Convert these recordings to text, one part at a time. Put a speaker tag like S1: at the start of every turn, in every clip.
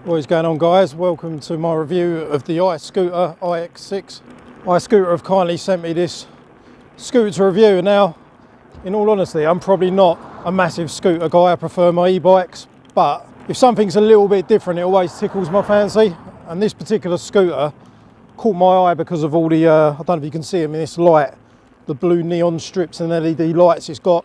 S1: What is going on, guys? Welcome to my review of the ISCOOTER IX6. ISCOOTER have kindly sent me this scooter to review. Now, in all honesty, I'm probably not a massive scooter guy. I prefer my e-bikes, but if something's a little bit different, it always tickles my fancy. And this particular scooter caught my eye because of all the, I don't know if you can see them in this light, the blue neon strips and LED lights it's got.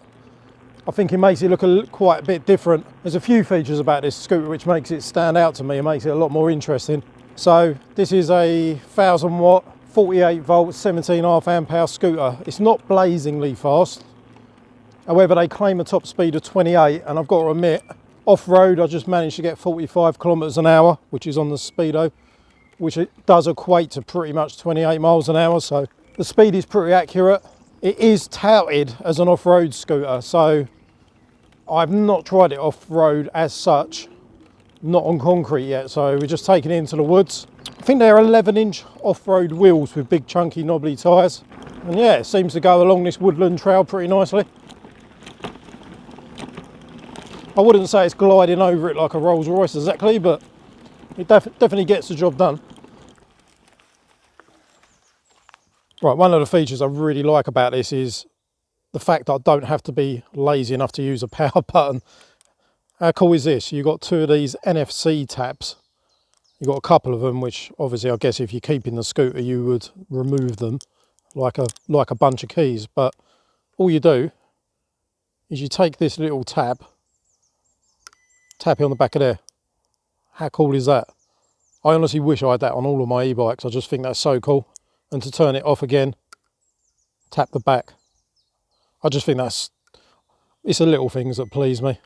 S1: I think it makes it look quite a bit different. There's a few features about this scooter which makes it stand out to me and makes it a lot more interesting. So this is a 1000 watt, 48 volt, 17.5 amp hour scooter. It's not blazingly fast. However, they claim a top speed of 28, and I've got to admit, off-road I just managed to get 45 kilometers an hour, which is on the speedo, which it does equate to pretty much 28 miles an hour. So the speed is pretty accurate. It is touted as an off-road scooter, so I've not tried it off-road as such, not on concrete yet, so we're just taking it into the woods. I think they're 11-inch off-road wheels with big chunky knobbly tyres, and yeah, it seems to go along this woodland trail pretty nicely. I wouldn't say it's gliding over it like a Rolls Royce exactly, but it definitely gets the job done. Right, one of the features I really like about this is the fact that I don't have to be lazy enough to use a power button. How cool is this? You've got two of these NFC taps. You've got a couple of them, which obviously I guess if you're keeping the scooter you would remove them like a bunch of keys. But all you do is you take this little tap it on the back of there. How cool is that? I honestly wish I had that on all of my e-bikes. I just think that's so cool. And to turn it off again, tap the back. I just think it's the little things that please me.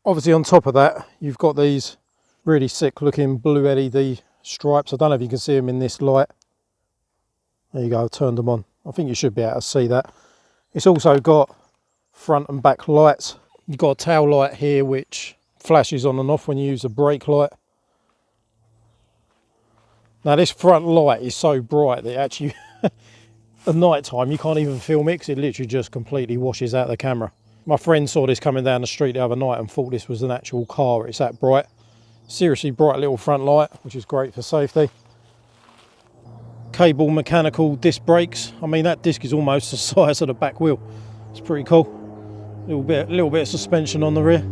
S1: Obviously on top of that, you've got these really sick looking blue LED stripes. I don't know if you can see them in this light. There you go, I've turned them on. I think you should be able to see that. It's also got front and back lights. You've got a tail light here which flashes on and off when you use a brake light. Now this front light is so bright that actually at night time you can't even film it because it literally just completely washes out the camera. My friend saw this coming down the street the other night and thought this was an actual car. It's that bright. Seriously bright little front light, which is great for safety. Cable mechanical disc brakes. I mean, that disc is almost the size of the back wheel. It's pretty cool. A little bit of suspension on the rear.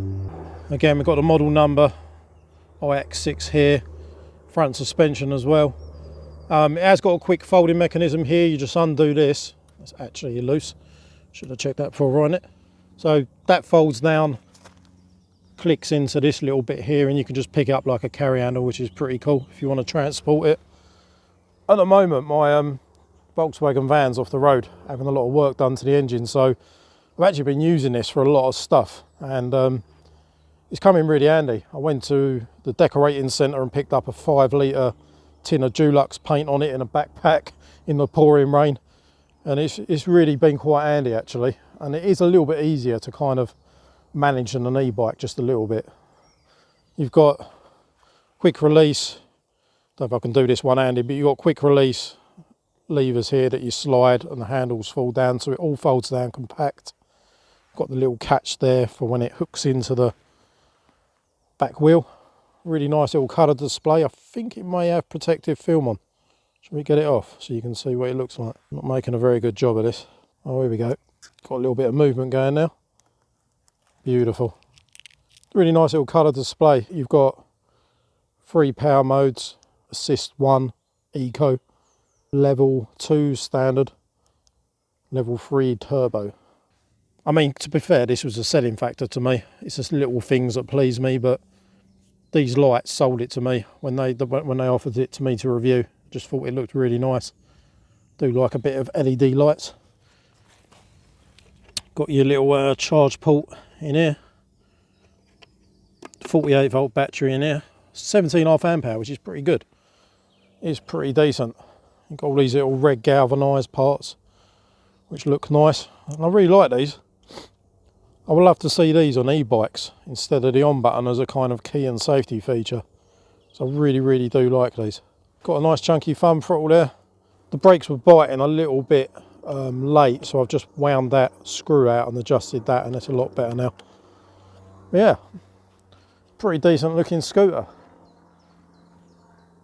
S1: Again, we've got the model number IX6 here. Front suspension as well. It has got a quick folding mechanism here. You just undo this. It's actually loose. Should have checked that before riding it. So that folds down, clicks into this little bit here, and you can just pick it up like a carry handle, which is pretty cool if you want to transport it. At the moment, my Volkswagen van's off the road, having a lot of work done to the engine, so I've actually been using this for a lot of stuff, and it's come in really handy. I went to the decorating centre and picked up a 5 litre tin of Dulux paint on it in a backpack in the pouring rain, and it's really been quite handy actually, and it is a little bit easier to kind of manage than an e-bike, just a little bit. You've got quick release, don't know if I can do this one-handed, but you've got quick release levers here that you slide and the handles fall down, so it all folds down compact. Got the little catch there for when it hooks into the back wheel. Really nice little colour display. I think it may have protective film on. Should we get it off so you can see what it looks like? Not making a very good job of this. Oh, here we go. Got a little bit of movement going now. Beautiful. Really nice little colour display. You've got 3 power modes, Assist 1, Eco, Level 2 Standard, Level 3 Turbo. I mean, to be fair, this was a selling factor to me. It's just little things that please me, but these lights sold it to me when they offered it to me to review. Just thought it looked really nice. Do like a bit of LED lights. Got your little charge port in here. 48 volt battery in here. 17.5 amp hour, which is pretty good. It's pretty decent. You've got all these little red galvanised parts, which look nice. And I really like these. I would love to see these on e-bikes instead of the on button as a kind of key and safety feature. So I really do like these. Got a nice chunky thumb throttle there. The brakes were biting a little bit late, so I've just wound that screw out and adjusted that, and it's a lot better now. Yeah, pretty decent looking scooter.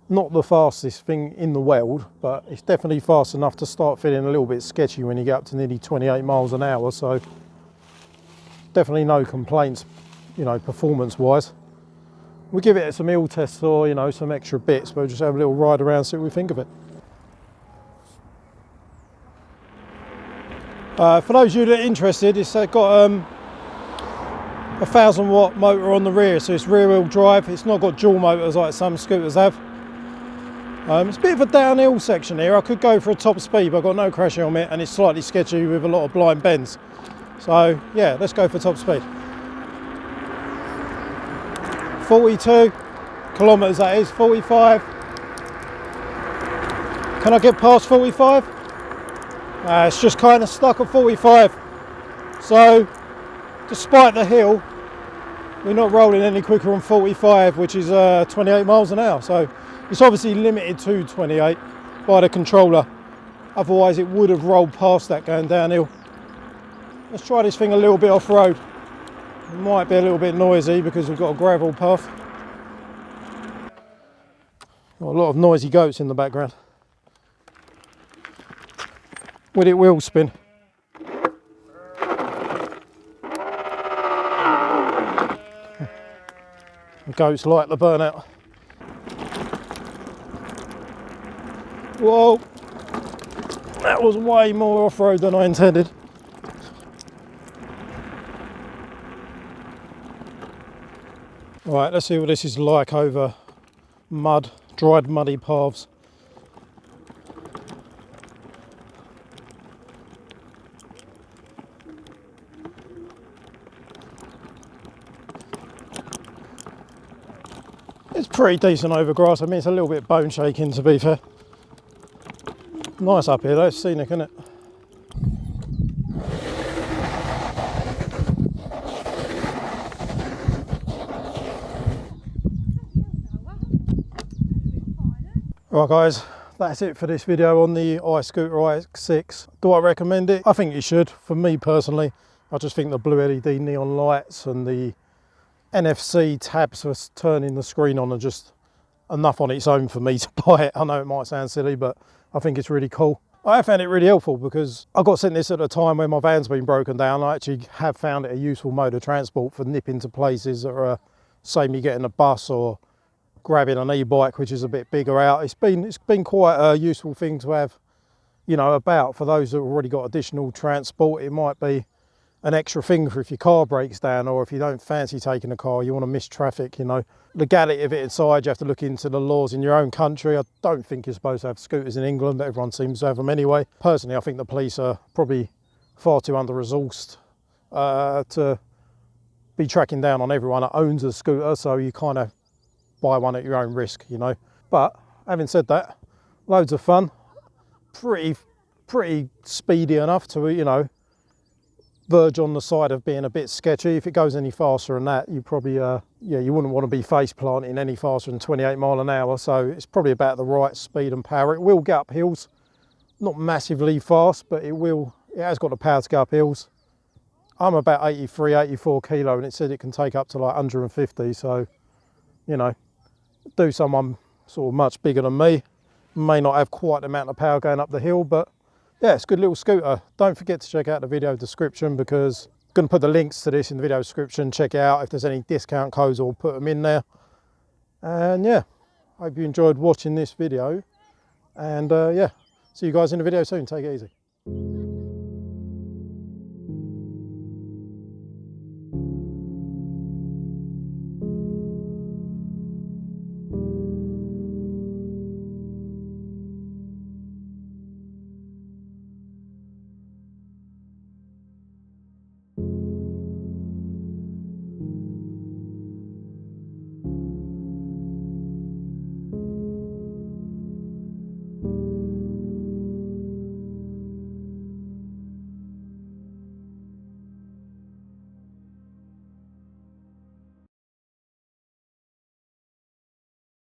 S1: Not the fastest thing in the world, but it's definitely fast enough to start feeling a little bit sketchy when you get up to nearly 28 miles an hour. So definitely no complaints, you know, performance wise. We'll give it some hill tests or, you know, some extra bits, but we'll just have a little ride around, see what we think of it. For those of you that are interested, it's got a 1000-watt motor on the rear, so it's rear wheel drive. It's not got dual motors like some scooters have. It's a bit of a downhill section here. I could go for a top speed, but I've got no crash helmet and it's slightly sketchy with a lot of blind bends. So yeah, let's go for top speed. 42 kilometers that is, 45. Can I get past 45? It's just kind of stuck at 45. So despite the hill, we're not rolling any quicker on 45, which is 28 miles an hour. So it's obviously limited to 28 by the controller. Otherwise it would have rolled past that going downhill. Let's try this thing a little bit off-road. It might be a little bit noisy because we've got a gravel path. Got a lot of noisy goats in the background. With it wheel spin. The goats like the burnout. Whoa! That was way more off-road than I intended. Right, let's see what this is like over mud, dried muddy paths. It's pretty decent over grass. I mean, it's a little bit bone shaking to be fair. Nice up here though, it's scenic, isn't it? Right guys, that's it for this video on the iScooter IX6. Do I recommend it? I think you should. For me personally, I just think the blue LED neon lights and the NFC tabs for turning the screen on are just enough on its own for me to buy it. I know it might sound silly, but I think it's really cool. I found it really helpful because I got sent this at a time when my van's been broken down. I actually have found it a useful mode of transport for nipping to places that are, say me getting a bus or grabbing an e-bike, which is a bit bigger out. It's been quite a useful thing to have, you know, about. For those that have already got additional transport, it might be an extra thing for if your car breaks down, or if you don't fancy taking a car, you want to miss traffic, you know. Legality of it aside, you have to look into the laws in your own country. I don't think you're supposed to have scooters in England, but everyone seems to have them anyway. Personally, I think the police are probably far too under-resourced to be tracking down on everyone that owns a scooter, so you kind of buy one at your own risk, you know. But having said that, loads of fun, pretty speedy enough to, you know, verge on the side of being a bit sketchy. If it goes any faster than that, you probably yeah, you wouldn't want to be face planting any faster than 28 mile an hour. So it's probably about the right speed and power. It will get up hills, not massively fast, but it has got the power to go up hills. I'm about 83, 84 kilo, and it said it can take up to like 150. So, you know, do someone sort of much bigger than me, may not have quite the amount of power going up the hill, but yeah, it's a good little scooter. Don't forget to check out the video description, because I'm going to put the links to this in the video description. Check it out. If there's any discount codes, I'll put them in there. And yeah, hope you enjoyed watching this video. And yeah, see you guys in the video soon. Take it easy.